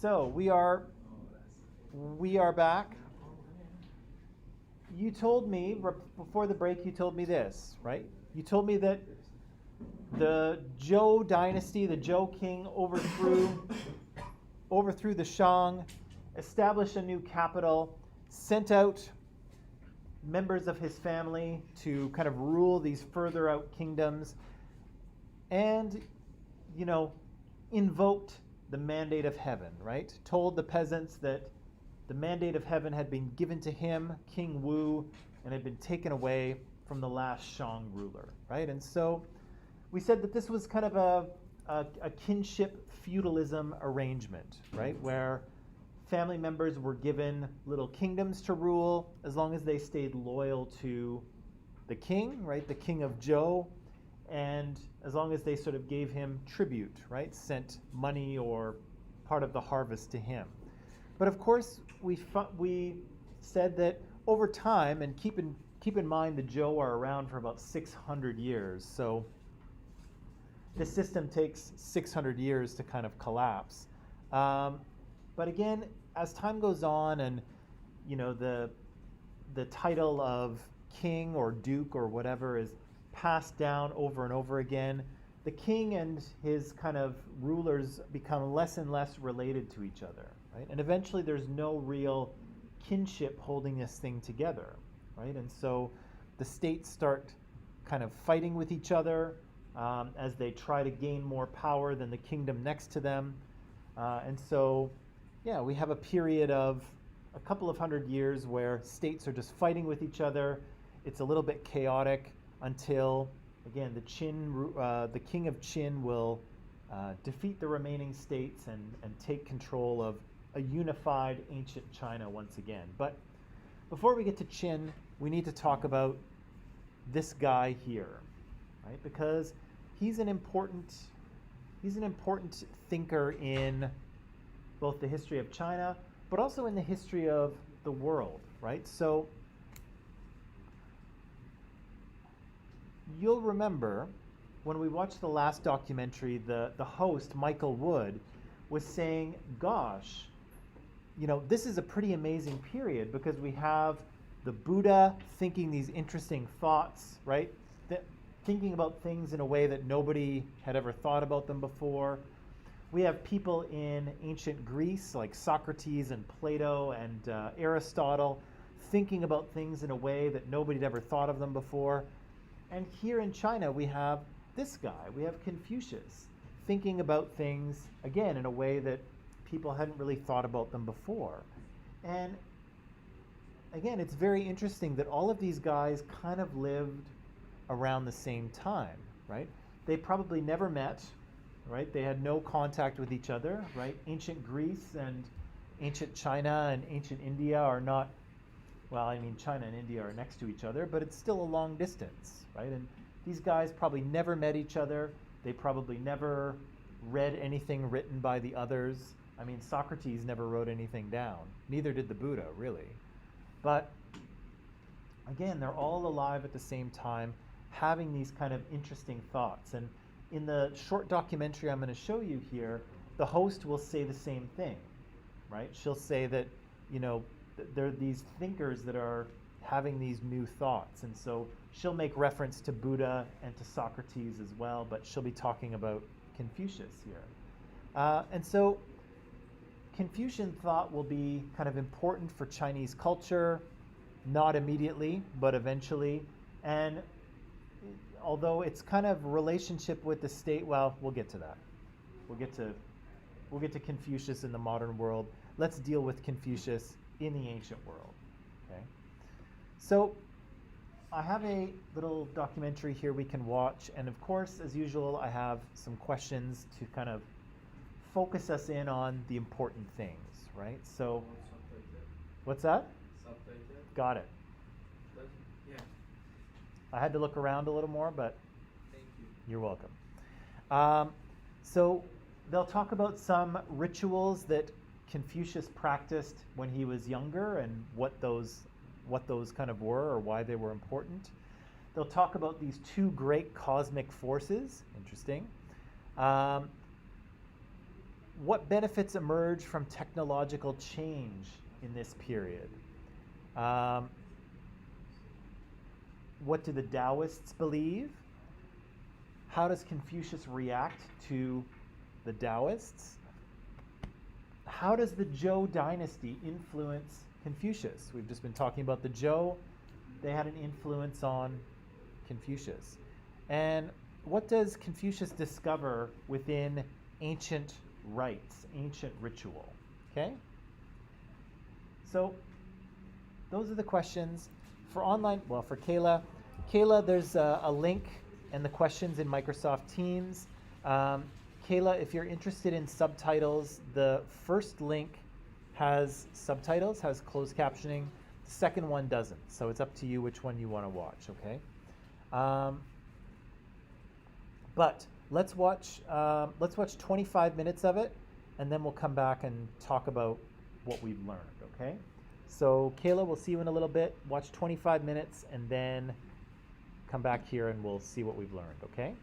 So we are back. You told me before the break. You told me this, right? You told me that the Zhou dynasty, the Zhou king, overthrew the Shang, established a new capital, sent out members of his family to kind of rule these further out kingdoms, and, invoked the mandate of heaven, right? Told the peasants that the mandate of heaven had been given to him, King Wu, and had been taken away from the last Shang ruler, right? And so we said that this was kind of a kinship feudalism arrangement, right? Where family members were given little kingdoms to rule as long as they stayed loyal to the king, right? The king of Zhou, and as long as they sort of gave him tribute, right? Sent money or part of the harvest to him. But of course, we said that over time, and keep in mind the Zhou are around for about 600 years, so this system takes 600 years to kind of collapse. But again, as time goes on, and the title of king or duke or whatever is passed down over and over again, the king and his kind of rulers become less and less related to each other, right? And eventually there's no real kinship holding this thing together, right? And so the states start kind of fighting with each other as they try to gain more power than the kingdom next to them. And so, we have a period of a couple of hundred years where states are just fighting with each other. It's a little bit chaotic until, again, the king of Qin will defeat the remaining states and take control of a unified ancient China once again. But before we get to Qin, we need to talk about this guy here, right? Because he's an important thinker in both the history of China, but also in the history of the world, right? So you'll remember when we watched the last documentary, the host, Michael Wood, was saying, gosh, this is a pretty amazing period because we have the Buddha thinking these interesting thoughts, right? Thinking about things in a way that nobody had ever thought about them before. We have people in ancient Greece like Socrates and Plato and Aristotle thinking about things in a way that nobody had ever thought of them before. And here in China, we have this guy. We have Confucius thinking about things, again, in a way that people hadn't really thought about them before. And again, it's very interesting that all of these guys kind of lived around the same time, right? They probably never met, right? They had no contact with each other, right? Ancient Greece and ancient China and ancient India are not, China and India are next to each other, but it's still a long distance, right? And these guys probably never met each other. They probably never read anything written by the others. Socrates never wrote anything down. Neither did the Buddha, really. But again, they're all alive at the same time, having these kind of interesting thoughts. And in the short documentary I'm going to show you here, the host will say the same thing, right? She'll say that, there are these thinkers that are having these new thoughts. And so she'll make reference to Buddha and to Socrates as well, but she'll be talking about Confucius here. And so Confucian thought will be kind of important for Chinese culture, not immediately, but eventually. And although it's kind of relationship with the state, we'll get to that. We'll get to Confucius in the modern world. Let's deal with Confucius in the ancient world. Okay. So I have a little documentary here we can watch, and of course, as usual, I have some questions to kind of focus us in on the important things, right? So, what's that? Subtitle. Got it. Yeah. I had to look around a little more, but Thank you. you're welcome. So they'll talk about some rituals that Confucius practiced when he was younger and what those kind of were or why they were important. They'll talk about these two great cosmic forces. Interesting. what benefits emerge from technological change in this period? What do the Taoists believe? How does Confucius react to the Taoists? How does the Zhou dynasty influence Confucius? We've just been talking about the Zhou. They had an influence on Confucius. And what does Confucius discover within ancient rites, ancient ritual? Okay? So those are the questions. For online, well, for Kayla, there's a link and the questions in Microsoft Teams. Kayla, if you're interested in subtitles, the first link has subtitles, has closed captioning. The second one doesn't. So it's up to you which one you want to watch, okay? But let's watch 25 minutes of it, and then we'll come back and talk about what we've learned, okay? So Kayla, we'll see you in a little bit. Watch 25 minutes, and then come back here and we'll see what we've learned, okay?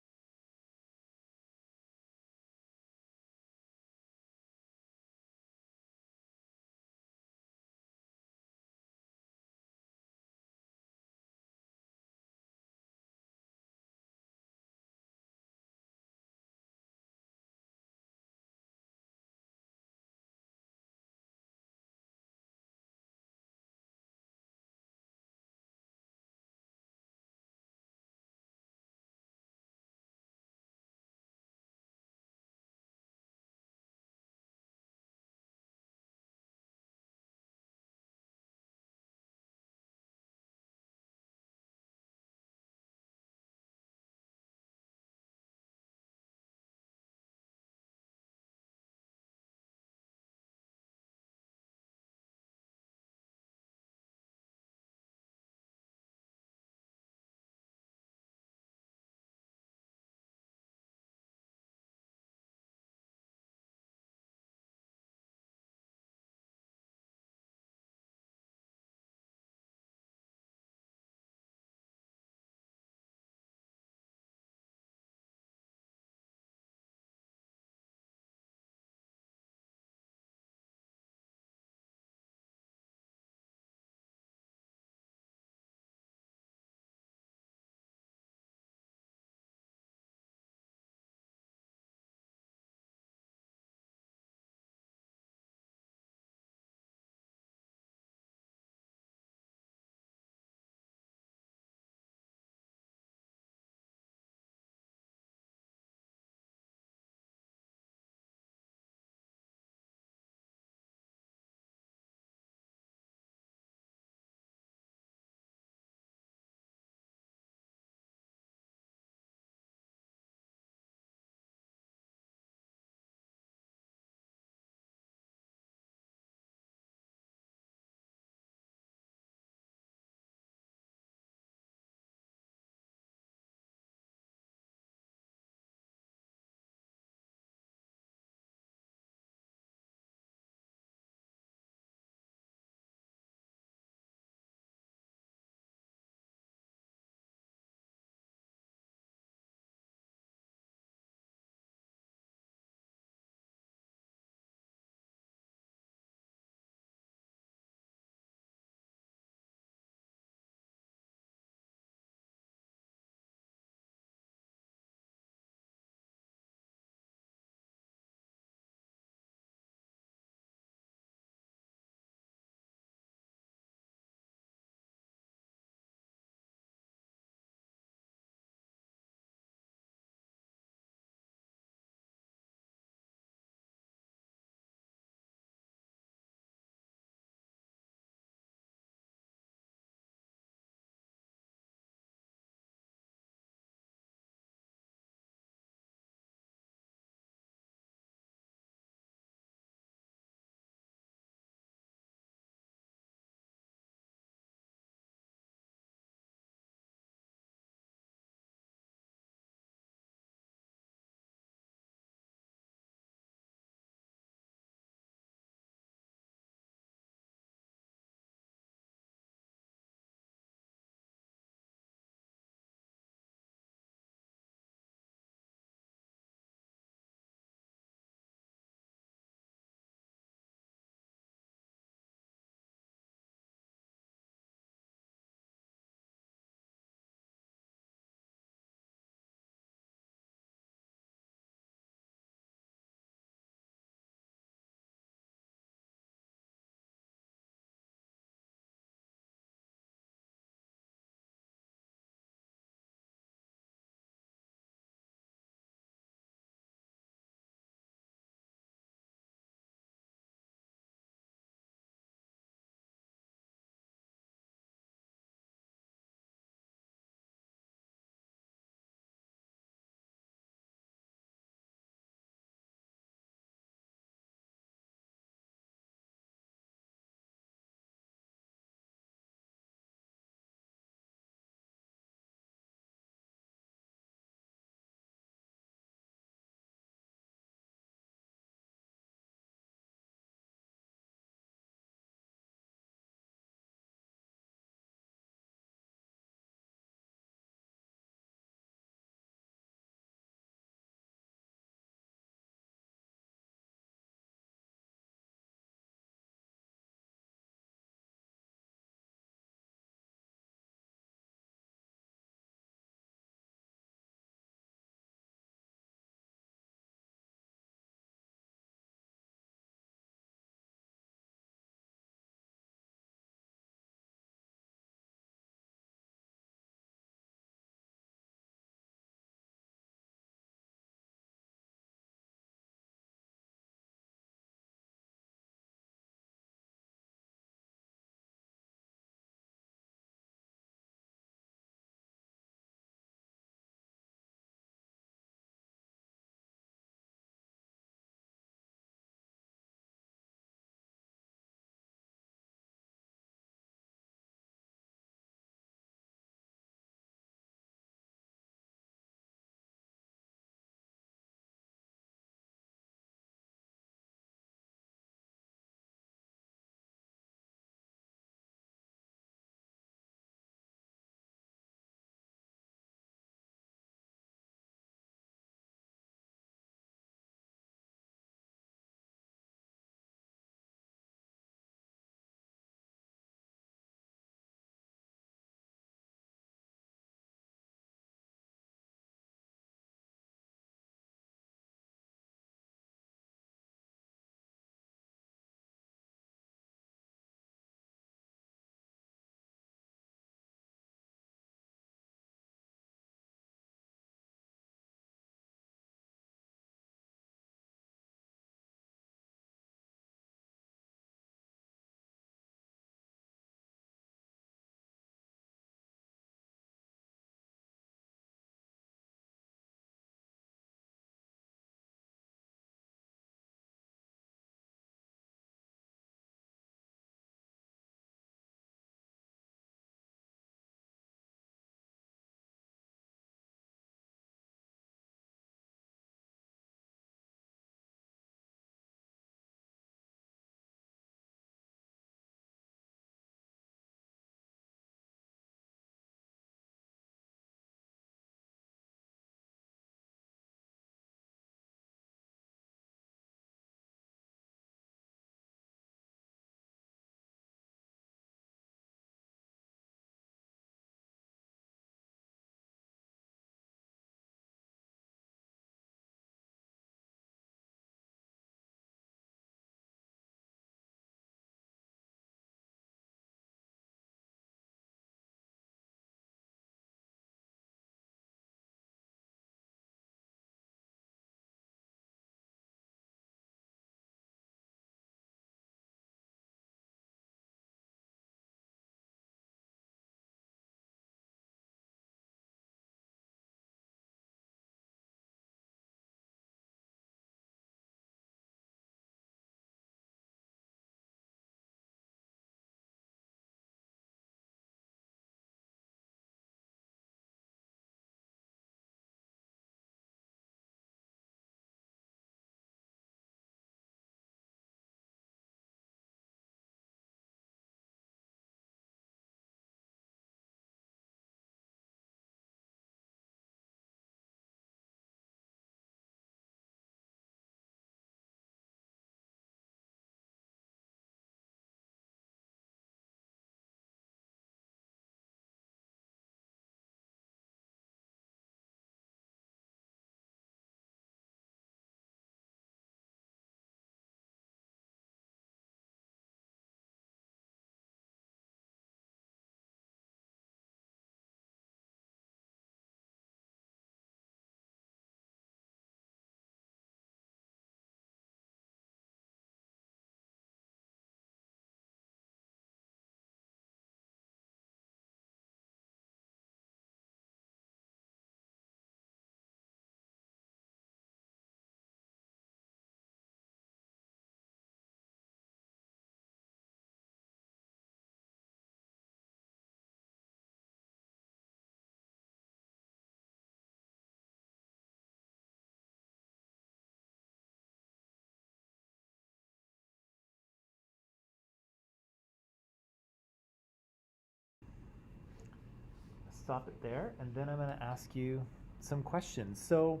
stop it there, and then I'm going to ask you some questions. So,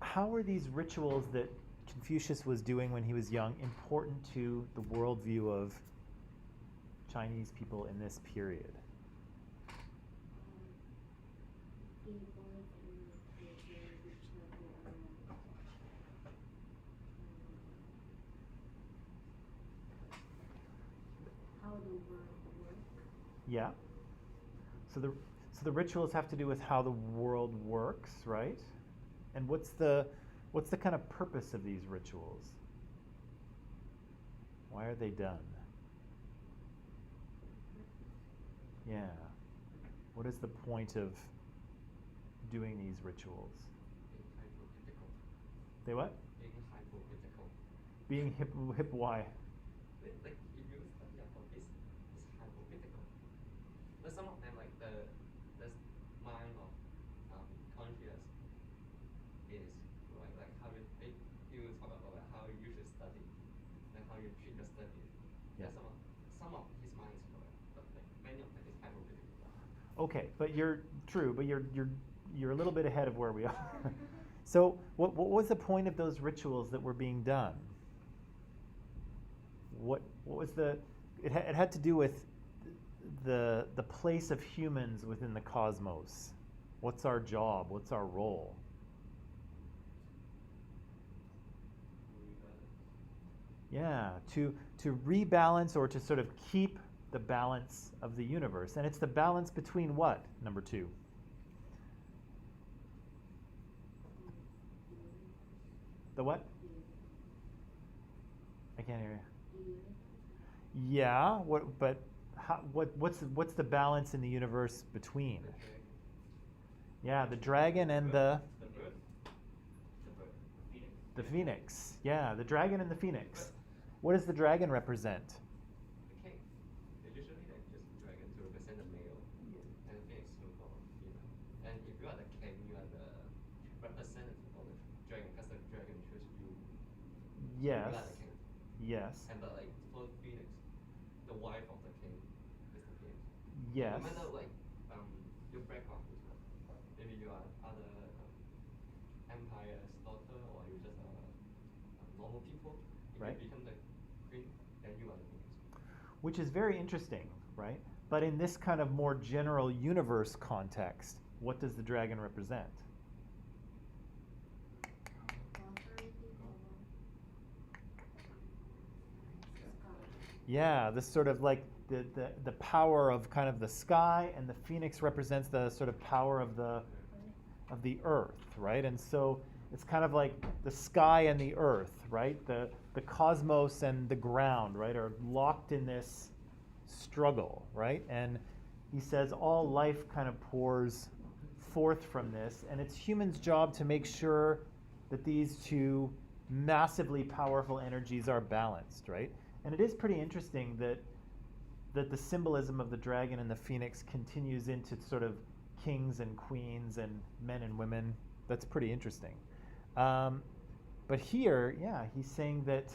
how were these rituals that Confucius was doing when he was young important to the worldview of Chinese people in this period? He believed in the reachable how the world works. Yeah. So the rituals have to do with how the world works, right? And what's the kind of purpose of these rituals? Why are they done? Yeah. What is the point of doing these rituals? Being hypocritical. They what? Being hypocritical. Being hip why? Like if you study about this, it's hypocritical. But some of them like the mind of Confucius is right, like how you talk about like how you should study and how you treat your study. Yeah. Some of his mind is correct, but like many of them is hypocritical. Okay, but you're a little bit ahead of where we are. So what was the point of those rituals that were being done? What was it had to do with the place of humans within the cosmos. What's our job? What's our role? Yeah, to rebalance or to sort of keep the balance of the universe. And it's the balance between what, number 2? The what? I can't hear you. Yeah, what's the balance in the universe between? Yeah, the dragon and the bird. the phoenix. Yeah, the dragon and the phoenix. What does the dragon represent? The king. Usually they use the dragon to represent the male, and the phoenix to for female. And if you are the king, you are the representative of the dragon, because the dragon chooses you. Yes. You are the king. Yes. And but like for phoenix, the wife of the king is the phoenix. Yes. No matter like you break off with her, maybe you are other empire's daughter, or you just normal people. If Right. you become the queen, then you are the phoenix. Which is very interesting, right? But in this kind of more general universe context, what does the dragon represent? Yeah, this sort of like the power of kind of the sky, and the phoenix represents the sort of power of the earth, right? And so it's kind of like the sky and the earth, right? The cosmos and the ground, right, are locked in this struggle, right? And he says all life kind of pours forth from this, and it's humans' job to make sure that these two massively powerful energies are balanced, right? And it is pretty interesting that the symbolism of the dragon and the phoenix continues into sort of kings and queens and men and women. That's pretty interesting. But here, yeah, he's saying that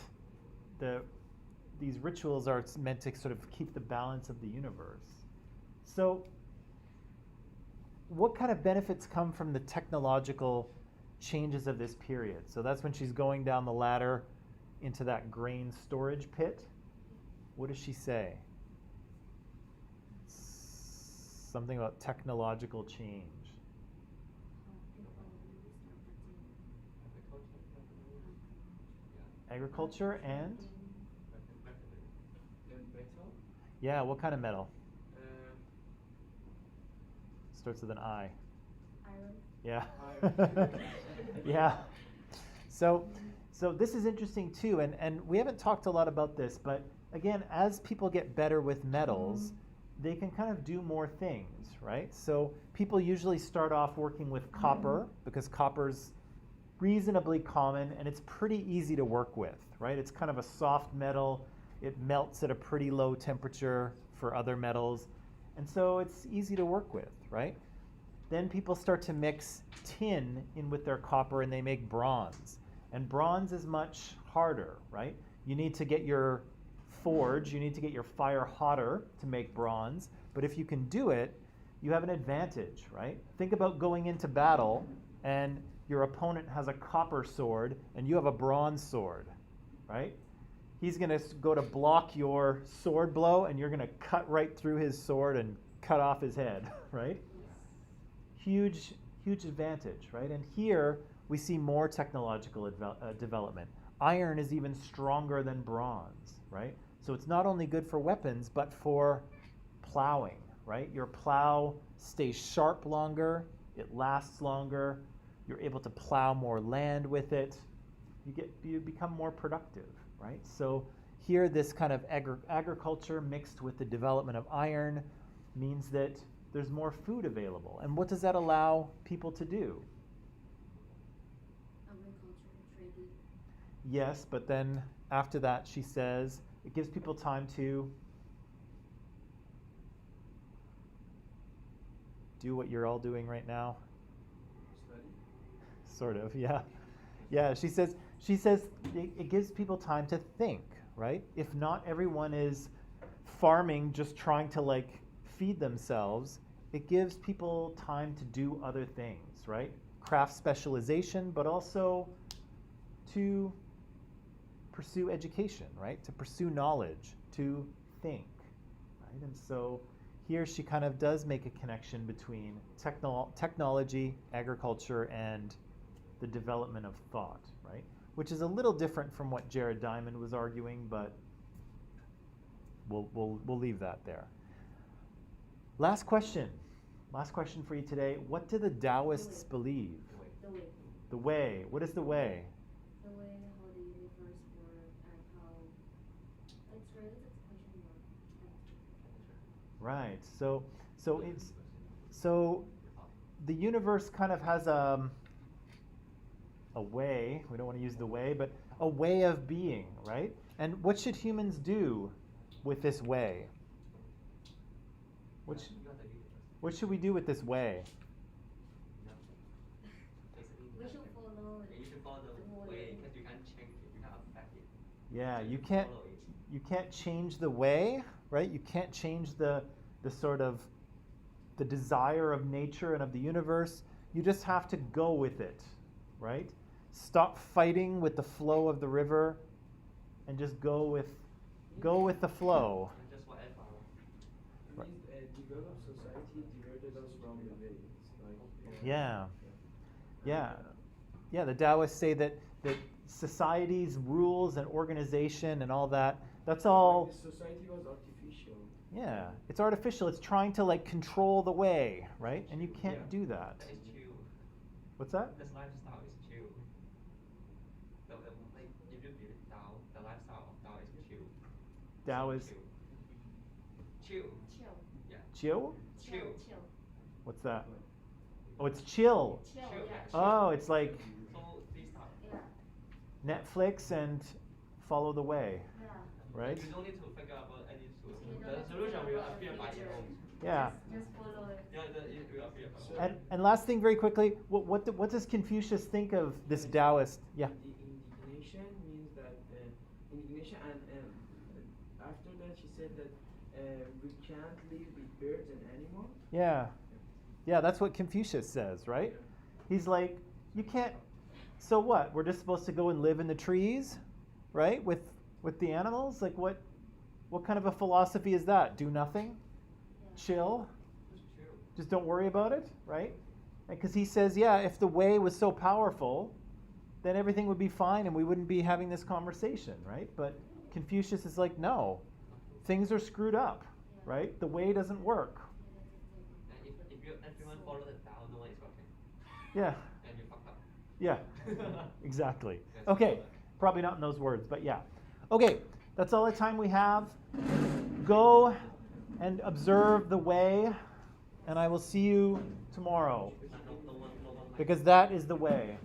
these rituals are meant to sort of keep the balance of the universe. So what kind of benefits come from the technological changes of this period? So that's when she's going down the ladder into that grain storage pit. What does she say? Something about technological change. Agriculture and? And metal. Yeah, what kind of metal? Um, Starts with an I. Iron. Yeah. Iron. Yeah. So this is interesting too, and we haven't talked a lot about this, but again, as people get better with metals, they can kind of do more things, right? So people usually start off working with copper because copper's reasonably common and it's pretty easy to work with, right? It's kind of a soft metal. It melts at a pretty low temperature for other metals. And so it's easy to work with, right? Then people start to mix tin in with their copper and they make bronze. And bronze is much harder, right? You need to get your forge, you need to get your fire hotter to make bronze. But if you can do it, you have an advantage, right? Think about going into battle and your opponent has a copper sword and you have a bronze sword, right? He's going to go to block your sword blow and you're going to cut right through his sword and cut off his head, right? Huge advantage, right? And here we see more technological development. Iron is even stronger than bronze, right? So it's not only good for weapons, but for plowing, right? Your plow stays sharp longer, it lasts longer, you're able to plow more land with it, you become more productive, right? So here this kind of agriculture mixed with the development of iron means that there's more food available. And what does that allow people to do? Agriculture, trading. Yes, but then after that she says it gives people time to do what you're all doing right now. Study. Sort of, yeah. Yeah, she says it gives people time to think, right? If not everyone is farming just trying to like feed themselves, it gives people time to do other things, right? Craft specialization, but also to pursue education, right? To pursue knowledge, to think, right? And so here she kind of does make a connection between technology, agriculture, and the development of thought, right? Which is a little different from what Jared Diamond was arguing, but we'll leave that there. Last question for you today. What do the Taoists believe? The way. The way. What is the way? The way how the universe works and how it's related to question mark. Right. So the universe kind of has a way. We don't want to use the way, but a way of being, right? And what should humans do with this way? What should we do with this way? We should follow it. You should follow the way because you can't change it, you can't affect it. Yeah, So you follow it. you can't change the way, right? You can't change the sort of the desire of nature and of the universe. You just have to go with it, right? Stop fighting with the flow of the river and just go with the flow. And just whatever. It means developed society diverted us from the way. Like, Yeah, the Taoists say that society's rules and organization and all that's all, like the society was artificial. yeah, it's artificial. It's trying to like control the way, right? And you can't do that. That is chill. What's that? This lifestyle is chill. Like, if you believe Tao, the lifestyle of Tao is chill. Tao is chill. Chill. Yeah. chill? Chill. Chill. What's that? Oh, it's chill. Chill. Chill, Yeah. yeah. Oh, it's like So freestyle. Yeah. Netflix and follow the way, Yeah. right? You don't need to figure out any solution. You don't The have to solution figure will out appear by the its own. Yeah. Just follow it. Yeah, it will appear by its So- own. And last thing, very quickly, what does Confucius think of this Taoist? Yeah. The indignation means that indignation, and after that she said that we can't live with birds and animals. Yeah, that's what Confucius says, right? He's like, you can't. So what? We're just supposed to go and live in the trees, right? With the animals? Like what kind of a philosophy is that? Do nothing? Yeah. Chill? Just chill. Just don't worry about it, right? Because he says, yeah, if the way was so powerful, then everything would be fine and we wouldn't be having this conversation, right? But Confucius is like, no, things are screwed up, Yeah. right? The way doesn't work. And if everyone follow the Tao, no one is working. Yeah, And you fuck up. yeah, exactly. Yes. Okay, probably not in those words, but yeah. Okay, that's all the time we have. Go and observe the way, and I will see you tomorrow, No one because that is the way.